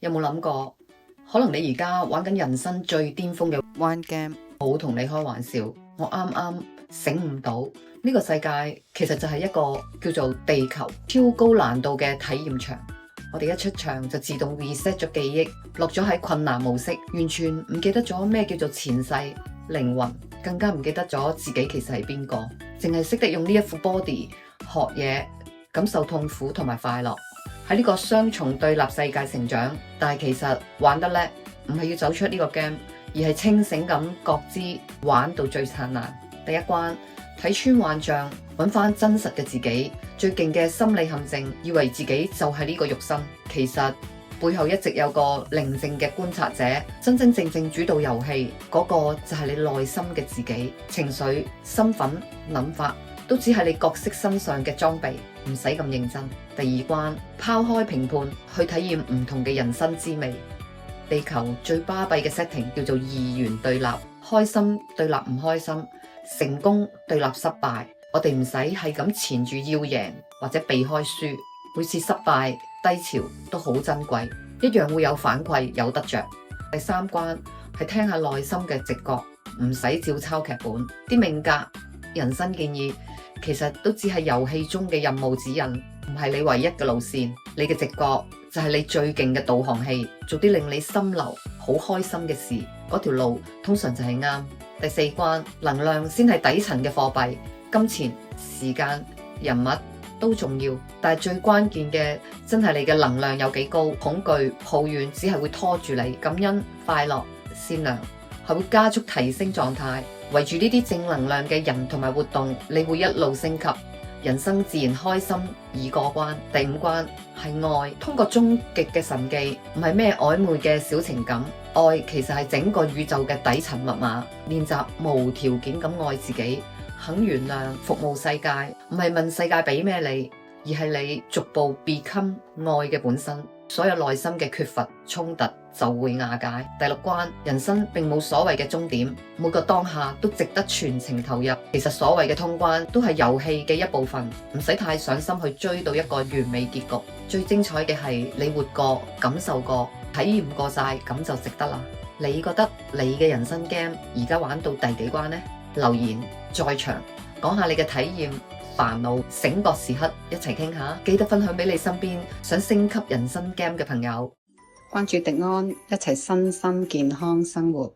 有冇諗過，可能你而家玩緊人生最巔峰嘅玩 game，冇同你開玩笑。我啱啱醒悟到，呢個世界其實就係一個叫做地球超高難度嘅體驗場。我哋一出場就自動 reset 咗記憶，落咗喺困難模式，完全唔記得咗咩叫做前世靈魂，更加唔記得咗自己其實係邊個，淨係識得用呢一副 body 學嘢，感受痛苦同埋快樂，喺呢個雙重對立世界成長。但係其實玩得叻唔係要走出呢個 game，而係清醒咁覺知玩到最燦爛。第一關睇穿幻象，揾翻真實嘅自己。最勁嘅心理陷阱，以為自己就係呢個肉身，其實背後一直有個寧靜嘅觀察者，真真正正主導遊戲嗰個就係你內心嘅自己。情緒、身份、諗法都只係你角色身上嘅裝備，唔使咁認真。第二關拋開評判，去體驗唔同嘅人生滋味。地球最巴閉嘅 setting 叫做二元對立，開心對立唔開心，成功對立失敗。我哋唔使係咁纏住要贏或者避開輸，每次失敗低潮都好珍貴，一樣會有反饋有得着。第三關係聽下內心嘅直覺，唔使照抄劇本。啲命格、人生建議其實都只係遊戲中嘅任務指引，唔係你唯一嘅路線。你嘅直覺就係你最勁嘅導航器，做啲令你心流好開心嘅事，嗰條路通常就係啱。第四關能量先係底層嘅貨幣。金錢、時間、人物都重要，但係最關鍵嘅真係你嘅能量有幾高。恐懼、抱怨只係會拖住你，感恩、快樂、善良係會加速提升狀態。圍住呢啲正能量嘅人同埋活動，你會一路升級，人生自然開心而過關。第五關係愛，通過終極嘅神技，唔係咩曖昧嘅小情感，愛其實係整個宇宙嘅底層密碼。練習無條件咁愛自己，肯原諒，服務世界，唔係問世界俾咩你，而係你逐步 become 愛嘅本身。所有內心嘅缺乏衝突就會瓦解。第六關，人生並冇所謂嘅終點，每個當下都值得全情投入。其實所謂嘅通關都係遊戲嘅一部分，唔使太上心去追到一個完美結局。最精彩嘅係你活過、感受過、體驗過晒，咁就值得啦。你覺得你嘅人生 game 而家玩到第幾關呢？留言在場講下你嘅體驗、煩惱、醒覺時刻，一齊傾下。記得分享俾你身邊想升級人生 game 嘅朋友。關注迪安，一齊身心健康生活。